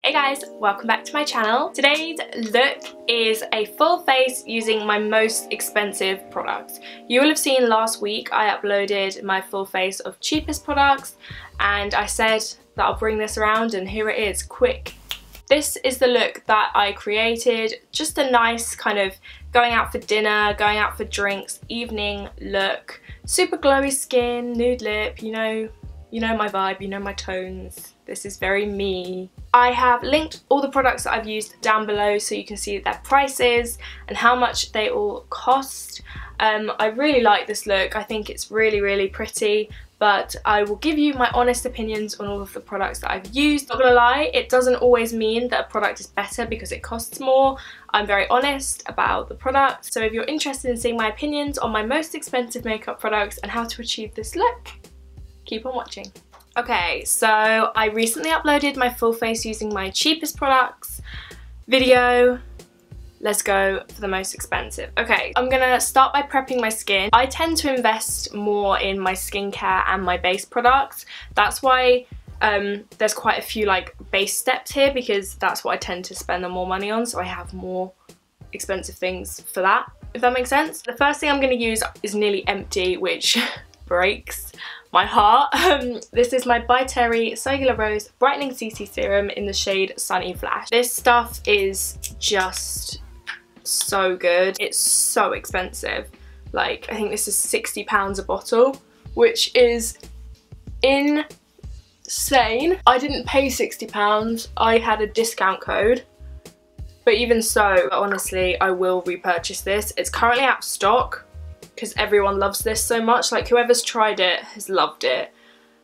Hey guys, welcome back to my channel. Today's look is a full face using my most expensive products. You will have seen last week I uploaded my full face of cheapest products and I said that I'll bring this around and here it is, quick. This is the look that I created, just a nice kind of going out for dinner, going out for drinks, evening look. Super glowy skin, nude lip, you know my vibe, you know my tones. This is very me. I have linked all the products that I've used down below so you can see their prices and how much they all cost. I really like this look. I think it's really pretty, but I will give you my honest opinions on all of the products that I've used. Not gonna lie, it doesn't always mean that a product is better because it costs more. I'm very honest about the product. So if you're interested in seeing my opinions on my most expensive makeup products and how to achieve this look, keep on watching. Okay, so I recently uploaded my full face using my cheapest products video. Let's go for the most expensive. Okay, I'm gonna start by prepping my skin. I tend to invest more in my skincare and my base products. That's why there's quite a few like base steps here because that's what I tend to spend the more money on, so I have more expensive things for that, if that makes sense. The first thing I'm gonna use is nearly empty, which breaks my heart. This is my By Terry Cellular Rose Brightening CC Serum in the shade Sunny Flash. This stuff is just so good. It's so expensive. Like, I think this is £60 a bottle, which is insane. I didn't pay £60, I had a discount code. But even so, honestly, I will repurchase this. It's currently out of stock, because everyone loves this so much. Like, whoever's tried it has loved it.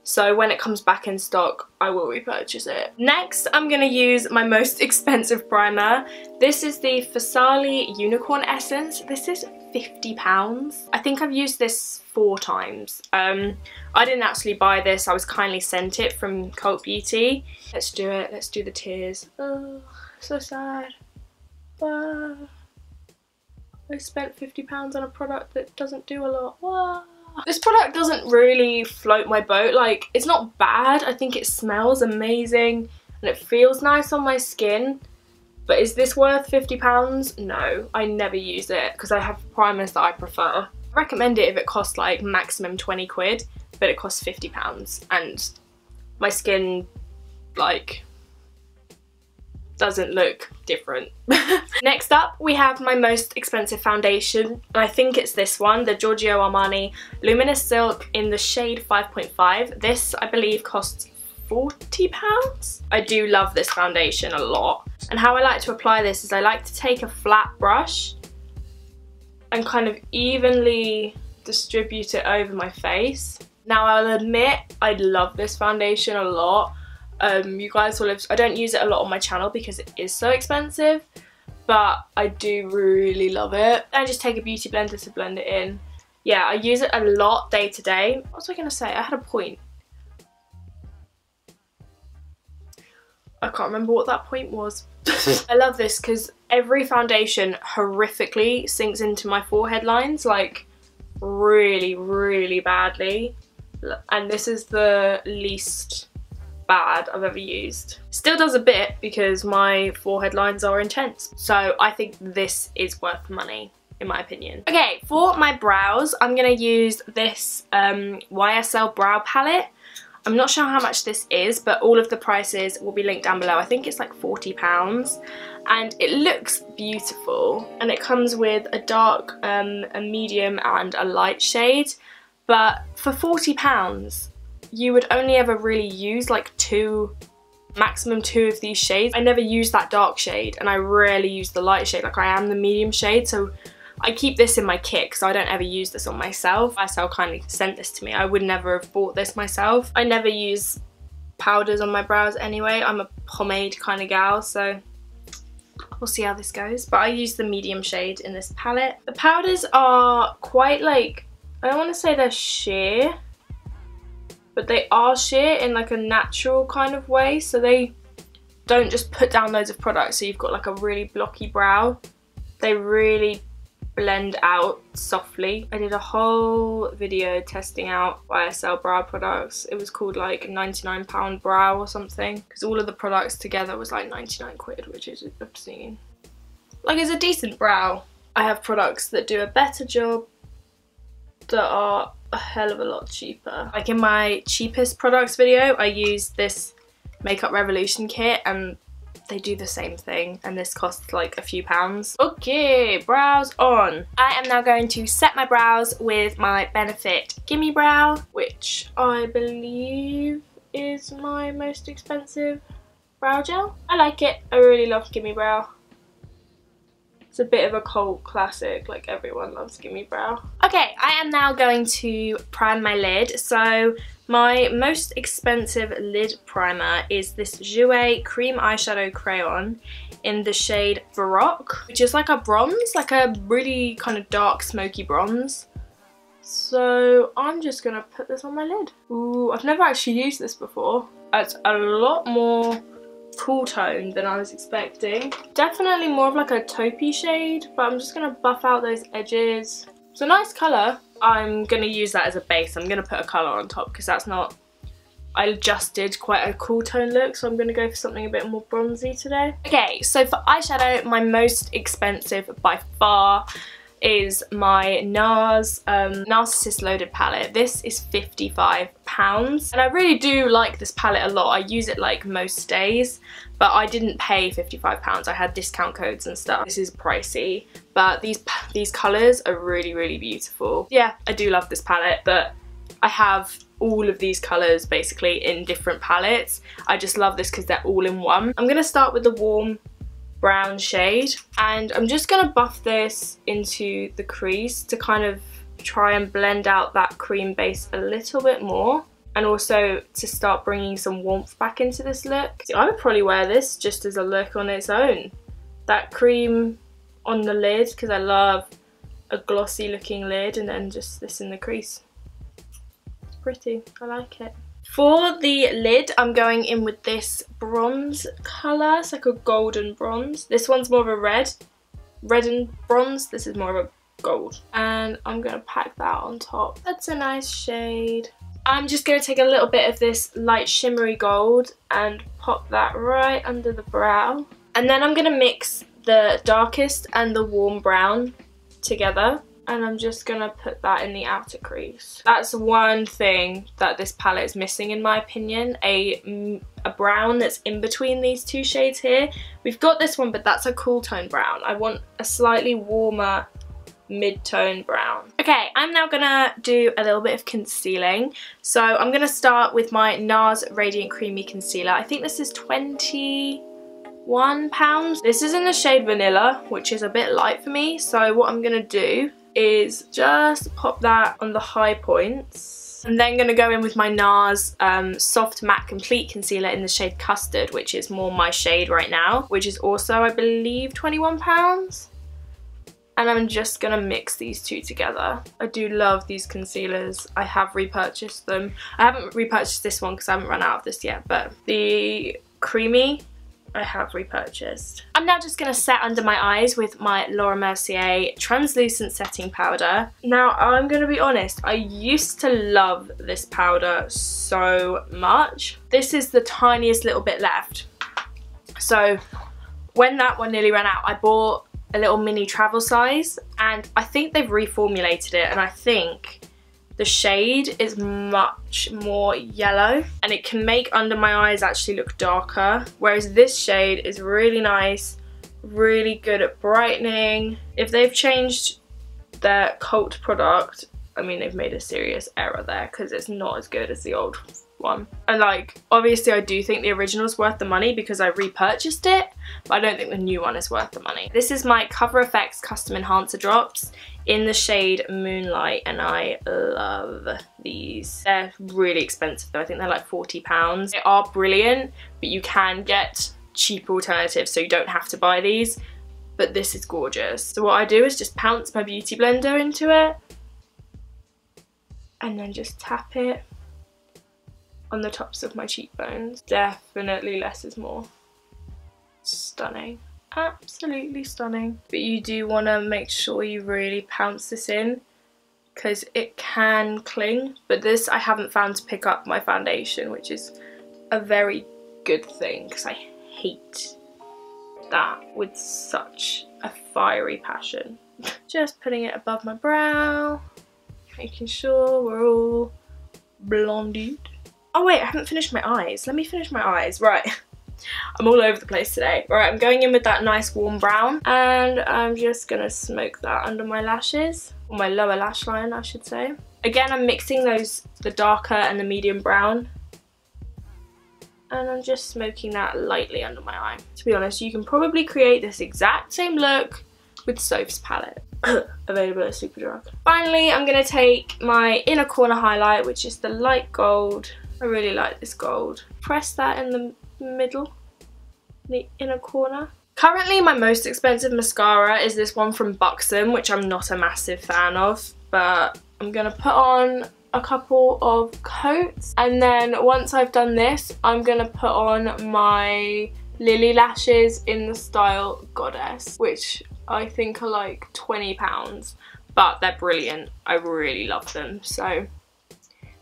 So when it comes back in stock, I will repurchase it. Next, I'm gonna use my most expensive primer. This is the Farsali Unicorn Essence. This is £50. I think I've used this 4 times. I didn't actually buy this. I was kindly sent it from Cult Beauty. Let's do it. Let's do the tears. Oh, so sad. Wow. I spent £50 on a product that doesn't do a lot. Wow. This product doesn't really float my boat. Like, it's not bad. I think it smells amazing and it feels nice on my skin. But is this worth £50? No, I never use it because I have primers that I prefer. I recommend it if it costs like maximum 20 quid, but it costs £50 and my skin, like, doesn't look different. Next up, we have my most expensive foundation, and I think it's this one, the Giorgio Armani Luminous Silk in the shade 5.5. This, I believe, costs £40. I do love this foundation a lot, and how I like to apply this is I like to take a flat brush and kind of evenly distribute it over my face. Now, I'll admit I love this foundation a lot. You guys will have, I don't use it a lot on my channel because it is so expensive, but I do really love it. I just take a beauty blender to blend it in. Yeah, I use it a lot day to day. What was I gonna say? I had a point. I can't remember what that point was. I love this because every foundation horrifically sinks into my forehead lines, like really badly. And this is the least bad I've ever used. Still does a bit because my forehead lines are intense. So I think this is worth money, in my opinion. Okay, for my brows, I'm gonna use this YSL brow palette. I'm not sure how much this is, but all of the prices will be linked down below. I think it's like £40. And it looks beautiful. And it comes with a dark, a medium and a light shade. But for £40, you would only ever really use like maximum two of these shades. I never use that dark shade and I rarely use the light shade. Like, I am the medium shade, so I keep this in my kit because I don't ever use this on myself. YSL kindly sent this to me. I would never have bought this myself. I never use powders on my brows anyway. I'm a pomade kind of gal, so we'll see how this goes. But I use the medium shade in this palette. The powders are quite like, I don't want to say they're sheer, but they are sheer in like a natural kind of way, so they don't just put down loads of products so you've got like a really blocky brow. They really blend out softly. I did a whole video testing out YSL brow products. It was called like £99 brow or something, because all of the products together was like 99 quid, which is obscene. Like, it's a decent brow. I have products that do a better job that are a hell of a lot cheaper. Like in my cheapest products video, I used this Makeup Revolution kit and they do the same thing, and this costs like a few pounds. Okay, brows on. I am now going to set my brows with my Benefit Gimme Brow, which I believe is my most expensive brow gel. I like it. I really love Gimme Brow. It's a bit of a cult classic, like everyone loves Gimme Brow. Okay, I am now going to prime my lid. So my most expensive lid primer is this Jouer Cream Eyeshadow Crayon in the shade Baroque, which is like a bronze, like a really kind of dark smoky bronze. So I'm just gonna put this on my lid. Ooh, I've never actually used this before. It's a lot more cool tone than I was expecting. Definitely more of like a taupey shade, but I'm just gonna buff out those edges. It's a nice colour. I'm gonna use that as a base. I'm gonna put a colour on top because that's not, I just did quite a cool tone look, so I'm gonna go for something a bit more bronzy today. Okay, so for eyeshadow, my most expensive by far is my NARS Narcissist Loaded palette. This is £55 and I really do like this palette a lot. I use it like most days, but I didn't pay £55. I had discount codes and stuff. This is pricey, but these colours are really beautiful. Yeah, I do love this palette, but I have all of these colours basically in different palettes. I just love this because they're all in one. I'm going to start with the warm brown shade, and I'm just going to buff this into the crease to kind of try and blend out that cream base a little bit more, and also to start bringing some warmth back into this look. So I would probably wear this just as a look on its own. That cream on the lid, because I love a glossy looking lid, and then just this in the crease. It's pretty, I like it. For the lid, I'm going in with this bronze colour. It's like a golden bronze. This one's more of a red and bronze. This is more of a gold. And I'm going to pack that on top. That's a nice shade. I'm just going to take a little bit of this light shimmery gold and pop that right under the brow. And then I'm going to mix the darkest and the warm brown together. And I'm just going to put that in the outer crease. That's one thing that this palette is missing in my opinion, a brown that's in between these two shades here. We've got this one, but that's a cool tone brown. I want a slightly warmer mid-tone brown. Okay, I'm now going to do a little bit of concealing. So I'm going to start with my NARS Radiant Creamy Concealer. I think this is £21. This is in the shade Vanilla, which is a bit light for me. So what I'm going to do is just pop that on the high points. I'm then going to go in with my NARS Soft Matte Complete Concealer in the shade Custard, which is more my shade right now, which is also, I believe, £21. And I'm just going to mix these two together. I do love these concealers. I have repurchased them. I haven't repurchased this one because I haven't run out of this yet, but the creamy I have repurchased. I'm now just going to set under my eyes with my Laura Mercier Translucent Setting Powder. Now, I'm going to be honest, I used to love this powder so much. This is the tiniest little bit left. So when that one nearly ran out, I bought a little mini travel size, and I think they've reformulated it, and I think the shade is much more yellow and it can make under my eyes actually look darker, whereas this shade is really nice, really good at brightening. If they've changed their cult product, I mean, they've made a serious error there because it's not as good as the old one. And like, obviously I do think the original's worth the money because I repurchased it, but I don't think the new one is worth the money. This is my Cover FX Custom Enhancer Drops in the shade Moonlight, and I love these. They're really expensive though. I think they're like £40. They are brilliant, but you can get cheap alternatives, so you don't have to buy these, but this is gorgeous. So what I do is just pounce my beauty blender into it and then just tap it on the tops of my cheekbones. Definitely less is more. Stunning. absolutely stunning. But you do want to make sure you really pounce this in because it can cling. But this I haven't found to pick up my foundation, which is a very good thing because I hate that with such a fiery passion. Just putting it above my brow, making sure we're all blonded. Oh wait, I haven't finished my eyes. Let me finish my eyes. Right. I'm all over the place today. Right, I'm going in with that nice warm brown and I'm just gonna smoke that under my lashes, or my lower lash line I should say. Again, I'm mixing the darker and the medium brown, and I'm just smoking that lightly under my eye. To be honest, you can probably create this exact same look with Soph's palette. Available at Superdrug. Finally, I'm going to take my inner corner highlight, which is the light gold. I really like this gold. Press that in the middle, the inner corner. Currently, my most expensive mascara is this one from Buxom, which I'm not a massive fan of, but I'm going to put on a couple of coats, and then once I've done this, I'm going to put on my Lily lashes in the style Goddess, which I think are like £20, but they're brilliant. I really love them. So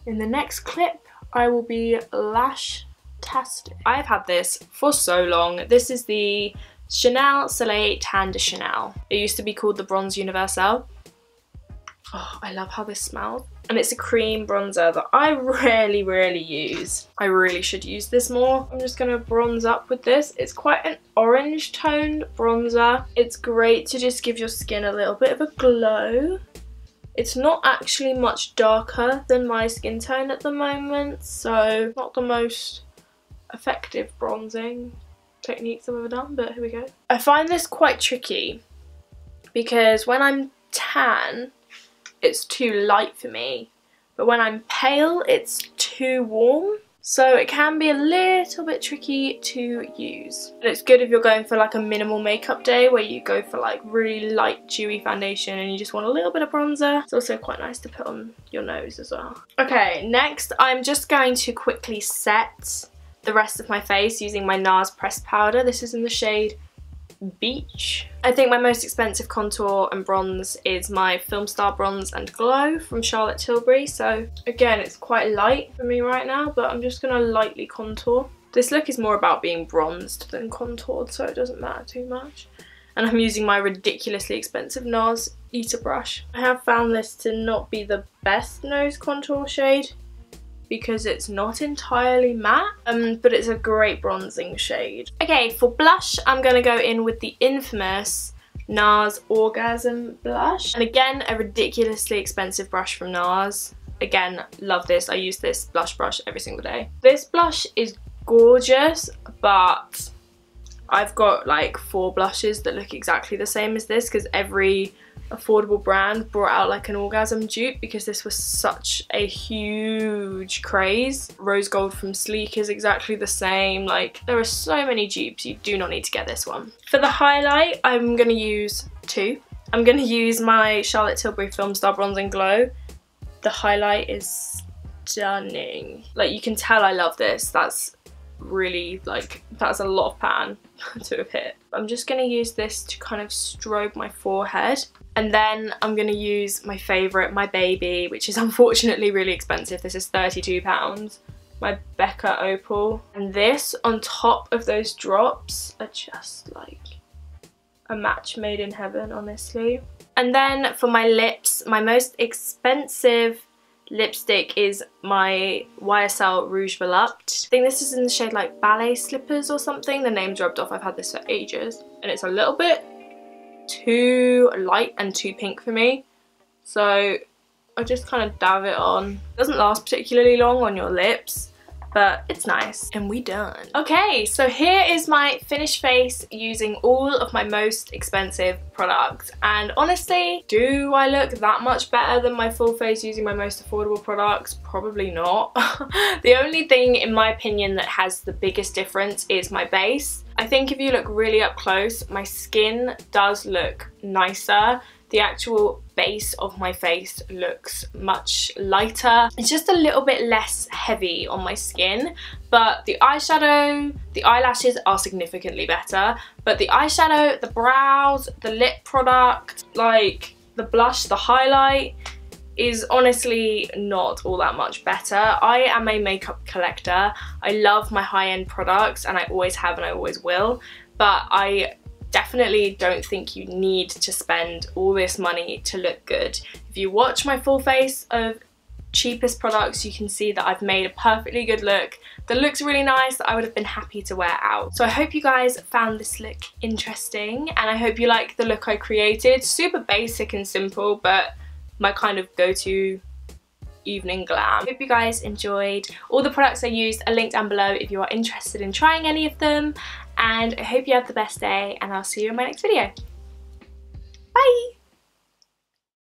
in the next clip, I will be lash-tastic. I've had this for so long. This is the Chanel Soleil Tan de Chanel. It used to be called the Bronze Universelle. Oh, I love how this smells. And it's a cream bronzer that I rarely use. I really should use this more. I'm just going to bronze up with this. It's quite an orange toned bronzer. It's great to just give your skin a little bit of a glow. It's not actually much darker than my skin tone at the moment, so not the most effective bronzing techniques I've ever done, but here we go. I find this quite tricky because when I'm tan, it's too light for me, but when I'm pale it's too warm, so it can be a little bit tricky to use. And it's good if you're going for like a minimal makeup day where you go for like really light dewy foundation and you just want a little bit of bronzer. It's also quite nice to put on your nose as well. Okay, next I'm just going to quickly set the rest of my face using my NARS pressed powder. This is in the shade Beach. I think my most expensive contour and bronze is my Film Star Bronze and Glow from Charlotte Tilbury. So again, it's quite light for me right now, but I'm just gonna lightly contour. This look is more about being bronzed than contoured, so it doesn't matter too much. And I'm using my ridiculously expensive NARS Eater brush. I have found this to not be the best nose contour shade because it's not entirely matte, but it's a great bronzing shade. Okay, for blush, I'm gonna go in with the infamous NARS Orgasm blush. And again, a ridiculously expensive brush from NARS. Again, love this. I use this blush brush every single day. This blush is gorgeous, but I've got like 4 blushes that look exactly the same as this because every affordable brand brought out like an orgasm dupe because this was such a huge craze. Rose Gold from Sleek is exactly the same. Like, there are so many dupes, you do not need to get this one. For the highlight, I'm going to use 2. I'm going to use my Charlotte Tilbury Film Star Bronze and Glow. The highlight is stunning. Like, you can tell I love this. That's really, like, that's a lot of pan to have hit. I'm just going to use this to kind of strobe my forehead. And then I'm going to use my favourite, my baby, which is unfortunately really expensive. This is £32. My Becca Opal. And this on top of those drops are just like a match made in heaven, honestly. And then for my lips, my most expensive lipstick is my YSL Rouge Volupte. I think this is in the shade like Ballet Slippers or something. The name's rubbed off, I've had this for ages. And it's a little bit too light and too pink for me, so I just kind of dab it on. It doesn't last particularly long on your lips, but it's nice. And we done. Okay, so here is my finished face using all of my most expensive products. And honestly, do I look that much better than my full face using my most affordable products? Probably not. The only thing, in my opinion, that has the biggest difference is my base. I think if you look really up close, my skin does look nicer the actual base of my face looks much lighter. It's just a little bit less heavy on my skin, but the eyeshadow, the eyelashes are significantly better, but the eyeshadow, the brows, the lip product, like the blush, the highlight is honestly not all that much better. I am a makeup collector. I love my high-end products and I always have and I always will, but I definitely don't think you need to spend all this money to look good. If you watch my full face of cheapest products, you can see that I've made a perfectly good look that looks really nice, that I would have been happy to wear out. So I hope you guys found this look interesting and I hope you like the look I created. Super basic and simple, but my kind of go-to evening glam. I hope you guys enjoyed. All the products I used are linked down below if you are interested in trying any of them, and I hope you have the best day and I'll see you in my next video. Bye!